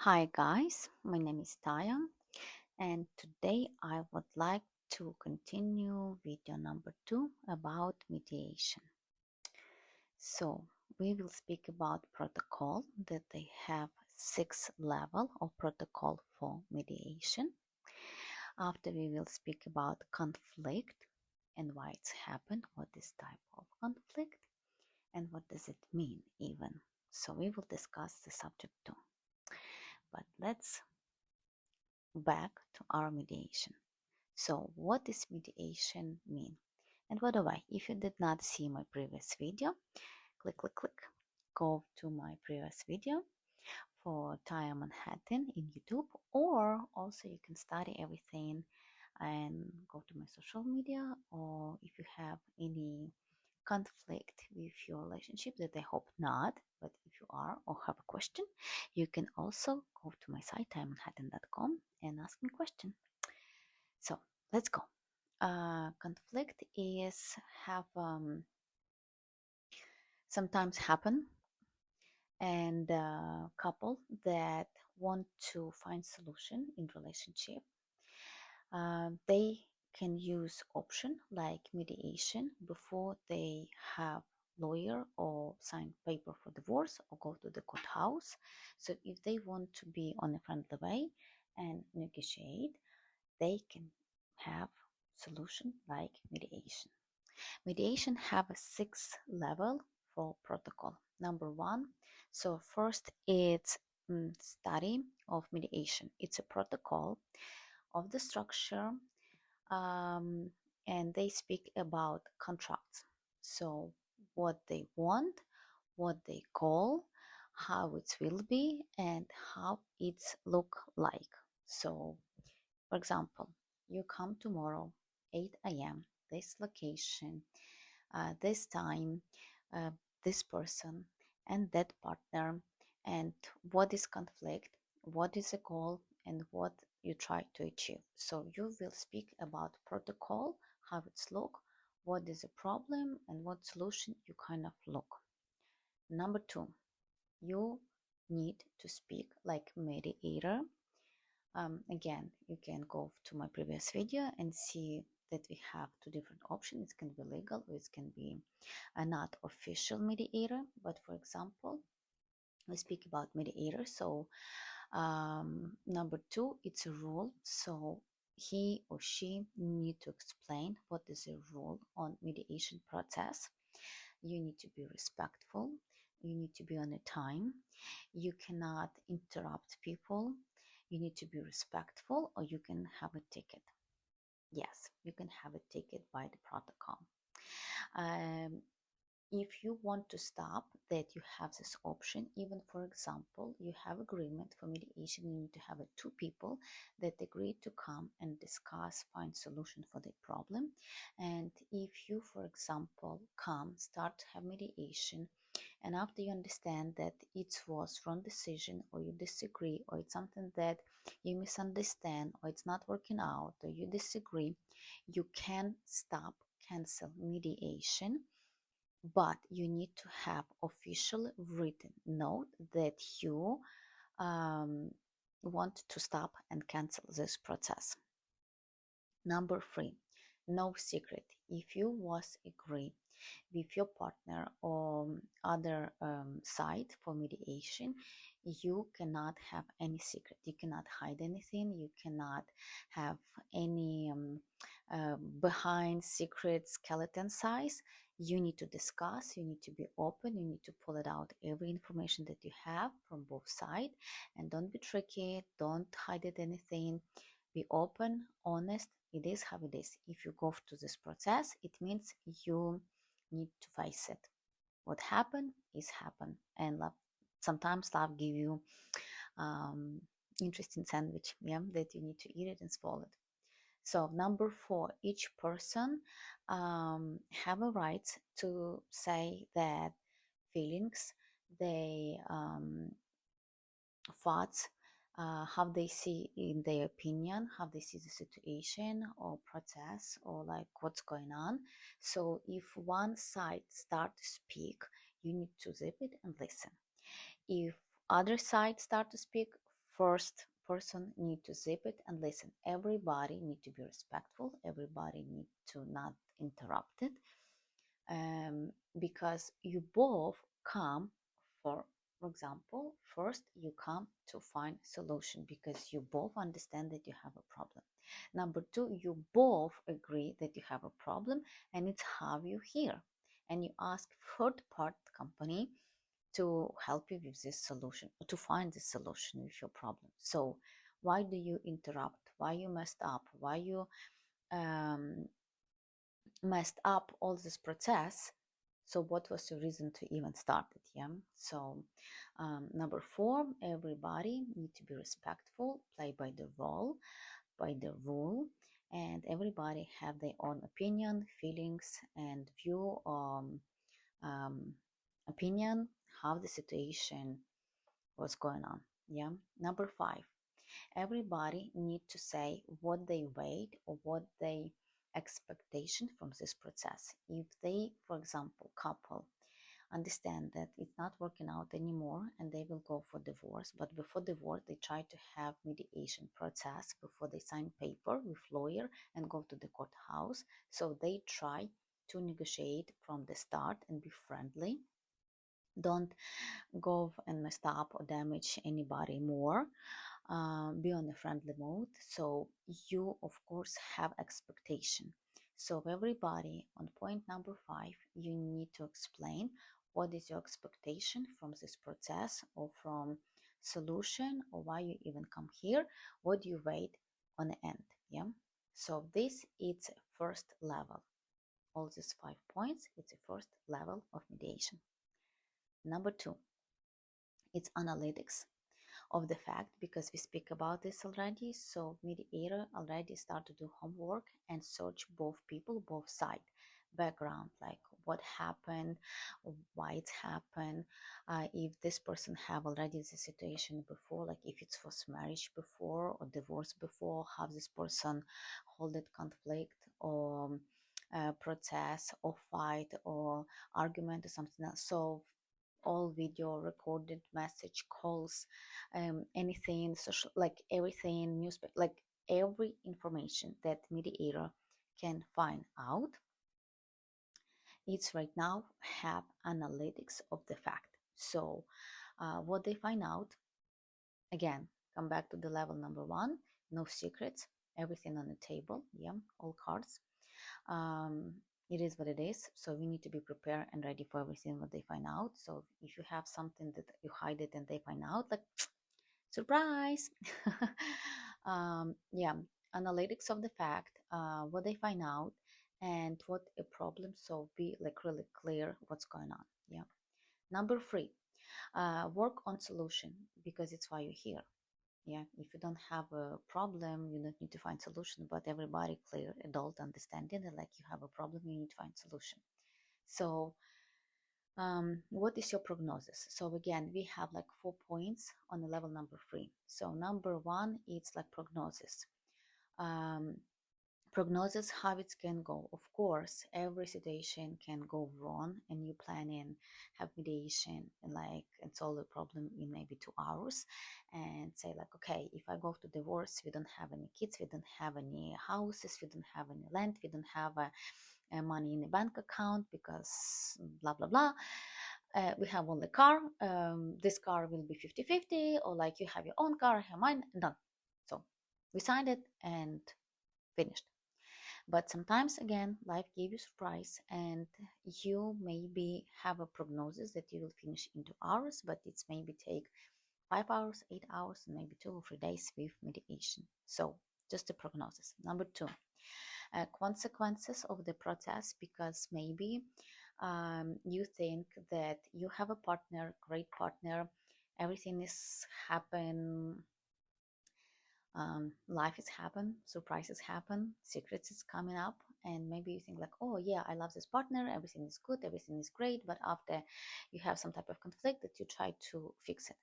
Hi guys, my name is Taya and today I would like to continue video number 2 about mediation. So we will speak about protocol that they have 6 level of protocol for mediation. After we will speak about conflict and why it's happened, what is type of conflict and what does it mean even. So we will discuss the subject too. But let's back to our mediation. So what does mediation mean? And by the way, if you did not see my previous video, click, go to my previous video for Taya Manhattan in YouTube, or also you can study everything and go to my social media, or if you have any conflict with your relationship, that I hope not, but if you are or have a question, you can also go to my site tiamanhattan.com and ask me question. So let's go. Conflict is have sometimes happen, and couple that want to find solution in relationship, they can use option like mediation before they have lawyer or sign paper for divorce or go to the courthouse. So if they want to be on a friendly way and negotiate, they can have solution like mediation. Mediation have a 6 level for protocol. Number 1, so first it's study of mediation. It's a protocol of the structure, um, and they speak about contracts. So what they want, what they call, how it will be, and how it's look like. So for example, you come tomorrow 8 a.m. this location, this time, uh, this person and that partner, and what is conflict, what is the goal, and what you try to achieve. So you will speak about protocol, how it's look, what is the problem, and what solution you kind of look. Number 2, you need to speak like mediator. Again, you can go to my previous video and see that we have 2 different options. It can be legal or it can be a not official mediator. But for example, we speak about mediator. So number 2, it's a rule. So he or she need to explain what is the rule on mediation process. You need to be respectful. You need to be on a time. You cannot interrupt people. You need to be respectful, or you can have a ticket. Yes, you can have a ticket by the protocol. Um, if you want to stop that, you have this option. Even for example, you have agreement for mediation, you need to have 2 people that agree to come and discuss, find solution for the problem. And if you, for example, start to have mediation, and after you understand that it was wrong decision, or you disagree, or it's something that you misunderstand, or it's not working out, or you disagree, you can stop, cancel mediation, but you need to have official written note that you want to stop and cancel this process. Number 3, no secret. If you was agree with your partner or other side for mediation, you cannot have any secret. You cannot hide anything. You cannot have any behind secret skeleton size. You need to discuss, you need to be open, you need to pull it out every information that you have from both sides, and don't be tricky, don't hide it anything. Be open, honest. It is how it is. If you go to this process, it means you need to face it. What happened is happened, and love, sometimes love give you interesting sandwich, yeah, that you need to eat it and swallow it. So number 4, each person have a right to say that feelings, they thoughts, how they see in their opinion, how they see the situation or process, or like what's going on. So if one side start to speak, you need to zip it and listen. If other side start to speak, first person need to zip it and listen. Everybody need to be respectful. Everybody need to not interrupt it, because you both come for example, first you come to find solution because you both understand that you have a problem. Number two, you both agree that you have a problem and it's how you here, and you ask third part company to help you with this solution, to find the solution with your problem. So why do you interrupt? Why you messed up? Why you um, messed up all this process? So what was the reason to even start it? Yeah. So number four, everybody need to be respectful, play by the role, by the rule, and everybody have their own opinion, feelings, and view um, opinion how the situation was going on. Yeah. Number five, everybody need to say what they wait or what they expectation from this process. If they, for example, couple understand that it's not working out anymore and they will go for divorce, but before divorce they try to have mediation process before they sign paper with lawyer and go to the courthouse. So they try to negotiate from the start and be friendly. Don't go and mess up or damage anybody more. Be on a friendly mode. So you of course have expectation. So everybody on point number five, you need to explain what is your expectation from this process or from solution, or why you even come here, what do you wait on the end. Yeah. So this is first level. All these 5 points, it's a first level of mediation. Number two, it's analytics of the fact, because we speak about this already. So mediator already start to do homework and search both people, both side background, like what happened, why it's happened, if this person have already the situation before, like if it was marriage before or divorce before, how this person hold it conflict or protest or fight or argument or something else. So all video, recorded message, calls, anything social, like everything, newspaper, like every information that mediator can find out. It's right now have analytics of the fact. So what they find out, again, come back to the level number one, no secrets, everything on the table. Yeah, all cards. It is what it is, so we need to be prepared and ready for everything what they find out. So if you have something that you hide it and they find out, like surprise. Yeah, analytics of the fact, what they find out and what a problem, so be like really clear what's going on. Yeah. Number three, work on solution, because it's why you're here. Yeah, if you don't have a problem, you don't need to find solution, but everybody clear adult understanding that like you have a problem, you need to find solution. So what is your prognosis? So again, we have like 4 points on the level number three. So number one, it's like prognosis. um, Prognosis, how it can go. Of course, every situation can go wrong, and you plan in have mediation and solve the problem in maybe 2 hours, and say like, okay, if I go to divorce, we don't have any kids, we don't have any houses, we don't have any land, we don't have money in the bank account because blah blah blah. We have only car. This car will be 50-50, or like you have your own car, I have mine, done. So we signed it and finished. But sometimes again, life gives you surprise, and you maybe have a prognosis that you will finish in 2 hours, but it's maybe take 5 hours, 8 hours, and maybe 2 or 3 days with mediation. So just a prognosis. Number two, consequences of the process, because maybe you think that you have a partner, great partner, everything is happen, life is happen, surprises happen, secrets is coming up, and maybe you think like, oh yeah, I love this partner, everything is good, everything is great, but after you have some type of conflict that you try to fix it.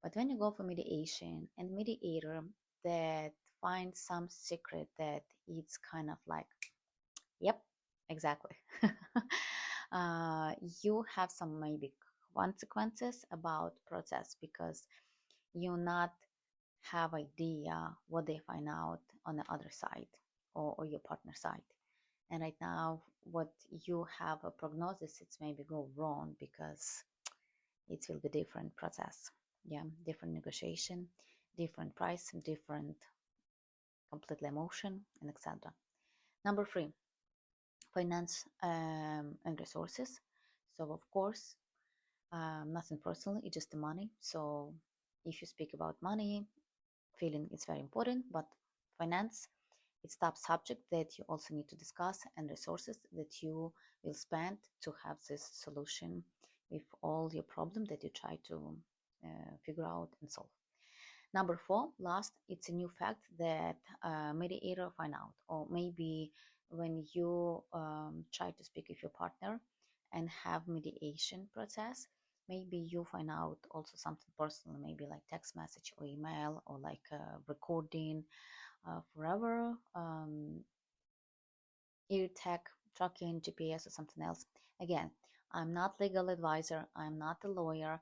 But when you go for mediation and mediator that finds some secret that it's kind of like, yep, exactly. You have some maybe consequences about process, because you're not have idea what they find out on the other side, or your partner side. And right now, what you have a prognosis, it's maybe go wrong because it will be different process. Yeah, different negotiation, different price, different completely emotion, and etc. Number three, finance and resources. So of course, nothing personal, it's just the money. So if you speak about money, feeling is very important, but finance, it's top subject that you also need to discuss, and resources that you will spend to have this solution with all your problem that you try to figure out and solve. Number four, last, it's a new fact that mediator find out, or maybe when you try to speak with your partner and have mediation process, maybe you find out also something personal, maybe like text message or email, or like recording forever, ear tag, tracking, GPS, or something else. Again, I'm not legal advisor. I'm not a lawyer.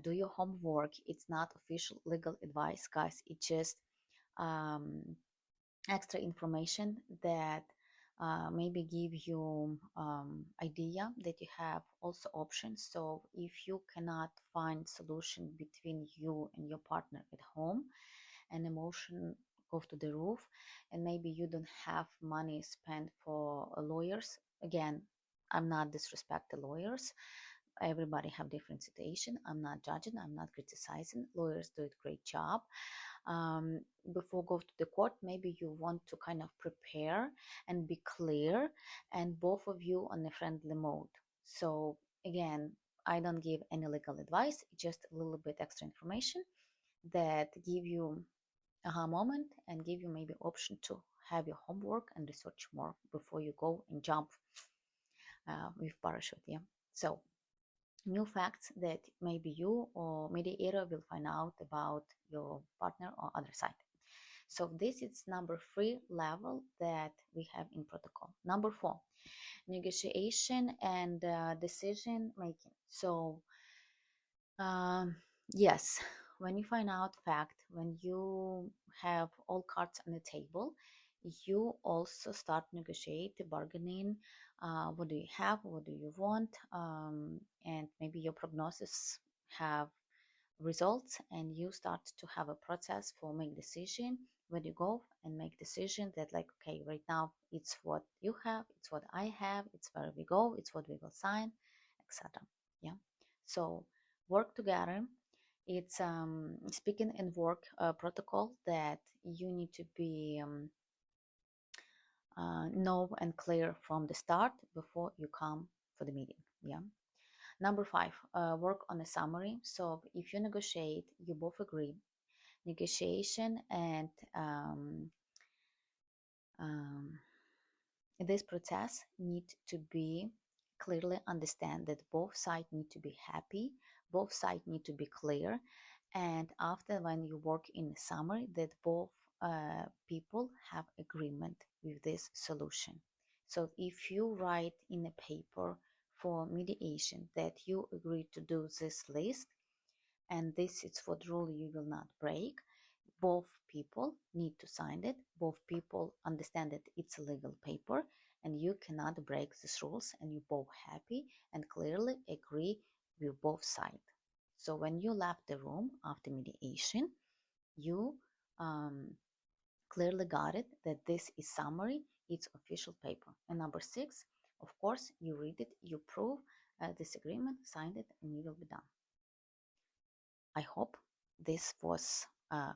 Do your homework. It's not official legal advice, guys. It's just um, extra information that maybe give you idea that you have also options. So if you cannot find solution between you and your partner at home, and emotion go to the roof, and maybe you don't have money spent for lawyers, again, I'm not disrespect the lawyers. Everybody have different situation. I'm not judging, I'm not criticizing. Lawyers do a great job. Before go to the court, maybe you want to kind of prepare and be clear, and both of you on a friendly mode. So again, I don't give any legal advice, just a little bit extra information that give you aha moment and give you maybe option to have your homework and research more before you go and jump with parachute. Yeah. So new facts that maybe you or mediator will find out about your partner or other side. So this is number three level that we have in protocol. Number four, negotiation and decision making. So yes, when you find out fact, when you have all cards on the table, you also start negotiate, bargaining. What do you have? What do you want? And maybe your prognosis have results, and you start to have a process for make decision. When you go and make decision that like, okay, right now it's what you have, it's what I have, it's where we go, it's what we will sign, etc. Yeah. So work together. It's speaking and work protocol that you need to be know and clear from the start before you come for the meeting. Yeah. Number five, work on a summary. So if you negotiate, you both agree. Negotiation and um, this process need to be clearly understand that both sides need to be happy, both sides need to be clear, and after when you work in a summary that both people have agreement with this solution. So if you write in a paper for mediation that you agree to do this list, and this is what rule you will not break, both people need to sign it, both people understand that it's a legal paper, and you cannot break these rules, and you both happy and clearly agree with both sides. So when you left the room after mediation, you clearly got it that this is summary, it's official paper. And number six, of course, you read it, you prove this agreement, signed it, and you will be done. I hope this was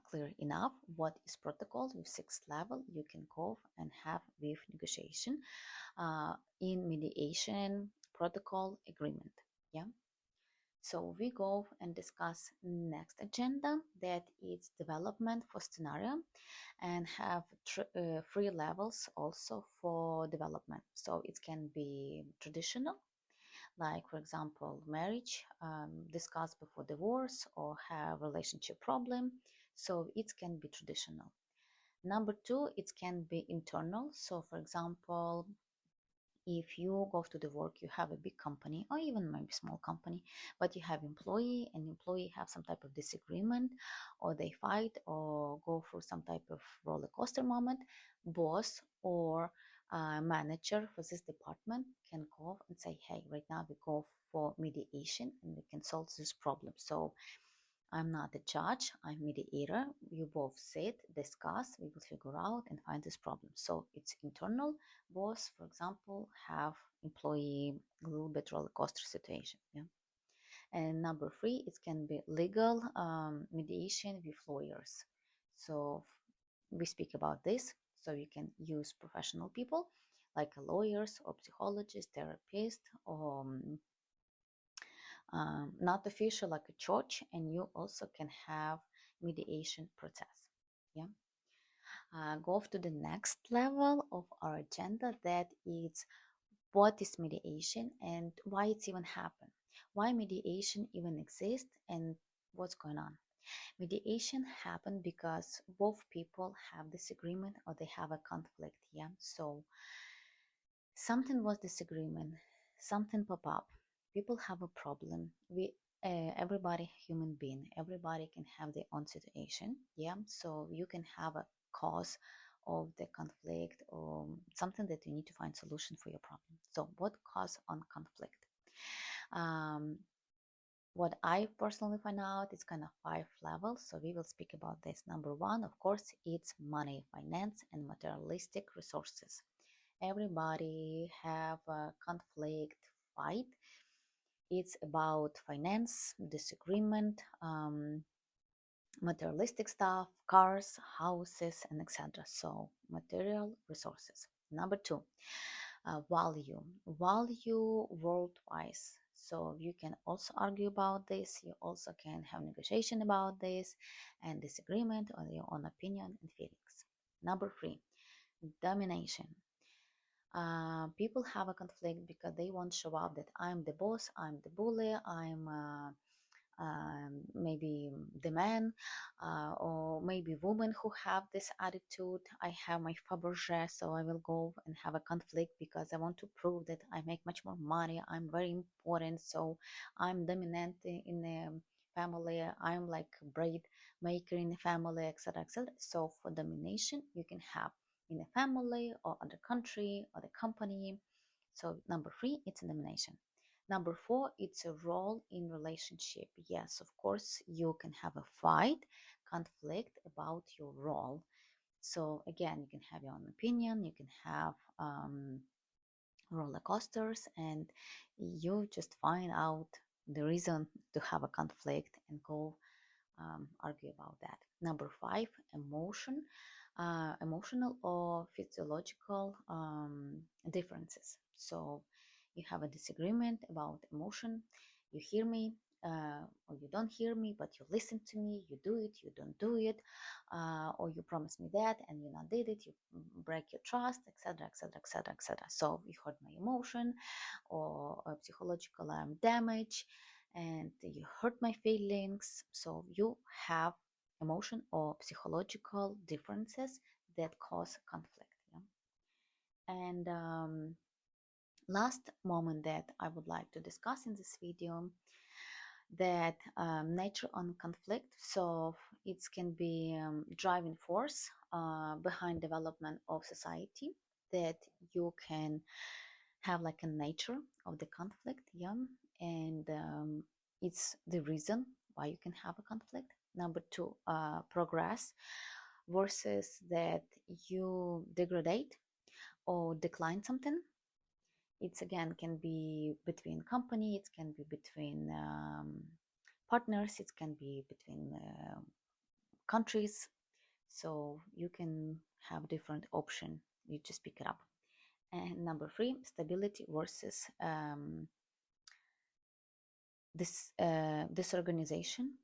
clear enough what is protocol with sixth level you can go and have with negotiation in mediation protocol agreement. Yeah. So we go and discuss next agenda, that is development for scenario, and have three levels also for development. So it can be traditional, like for example marriage, discuss before divorce, or have relationship problem, so it can be traditional. Number two, it can be internal, so for example if you go to the work, you have a big company or even maybe small company, but you have employee and employee have some type of disagreement, or they fight or go through some type of roller coaster moment, boss or manager for this department can go and say, hey, right now we go for mediation and we can solve this problem. So I'm not a judge, I'm mediator. You both sit, discuss, we will figure out and find this problem. So it's internal. Boss, for example, have employee a little bit roller coaster situation. Yeah. And number three, it can be legal mediation with lawyers. So we speak about this. So you can use professional people like lawyers or psychologists, therapists, or not official like a church, and you also can have mediation process. Yeah. Go to the next level of our agenda, that is what is mediation and why it's even happen, why mediation even exists and what's going on. Mediation happen because both people have disagreement or they have a conflict. Yeah. So something was disagreement, something pop up, people have a problem. We everybody human being, everybody can have their own situation. Yeah. So you can have a cause of the conflict or something that you need to find solution for your problem. So what cause on conflict? um, what I personally find out is kind of 5 levels, so we will speak about this. Number one, of course, it's money, finance, and materialistic resources. Everybody have a conflict, fight. It's about finance, disagreement, materialistic stuff, cars, houses, and etc. So material resources. Number two, value worldwide. So you can also argue about this. You also can have negotiation about this and disagreement on your own opinion and feelings. Number three, domination. People have a conflict because they want to show up that I'm the boss, I'm the bully, I'm maybe the man, or maybe women who have this attitude. I have my Fabergé, so I will go and have a conflict because I want to prove that I make much more money, I'm very important, so I'm dominant in the family, I'm like bread maker in the family, etc., etc. So for domination, you can have in a family or other country or the company. So number three, it's a domination. Number four, it's a role in relationship. Yes, of course, you can have a fight, conflict about your role. So again, you can have your own opinion, you can have roller coasters, and you just find out the reason to have a conflict and go argue about that. Number five, emotional or physiological differences. So you have a disagreement about emotion. You hear me or you don't hear me, but you listen to me. You do it, you don't do it, or you promise me that and you not did it. You break your trust, etc., etc., etc., etc. So you hurt my emotion, or psychological damage, and you hurt my feelings. So you have emotion or psychological differences that cause conflict. Yeah? And last moment that I would like to discuss in this video, that nature on conflict. So it can be driving force behind development of society, that you can have like a nature of the conflict. Yeah. And it's the reason why you can have a conflict. Number two, progress versus that you degrade or decline something. It's again can be between company, it can be between partners, it can be between countries. So you can have different option, you just pick it up. And number three, stability versus disorganization.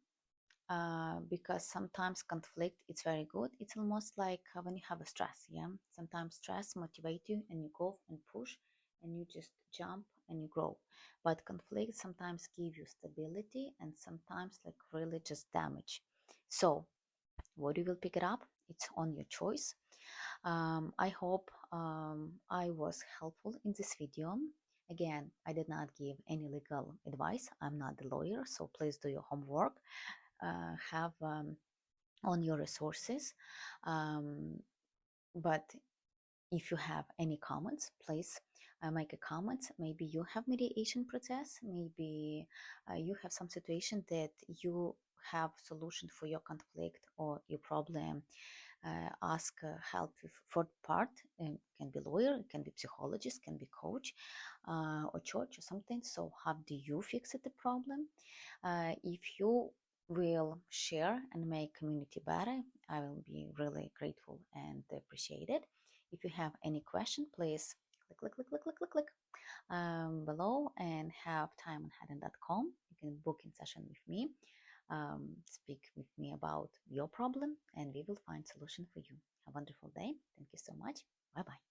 Because sometimes conflict it's very good. It's almost like when you have a stress. Yeah, sometimes stress motivate you and you go and push and you just jump and you grow. But conflict sometimes give you stability and sometimes like really just damage. So what you will pick it up, it's on your choice. I hope I was helpful in this video. Again, I did not give any legal advice. I'm not the lawyer, so please do your homework. Have on your resources. But if you have any comments, please make a comment. Maybe you have mediation process. Maybe you have some situation that you have solution for your conflict or your problem. Ask help with third part. Can be lawyer, it can be psychologist, can be coach, or church or something. So how do you fix it the problem? If you will share and make community better, I will be really grateful and appreciate it. If you have any question, please click below and have time on hadden.com. You can book in session with me, speak with me about your problem, and we will find solution for you. Have a wonderful day. Thank you so much. Bye bye.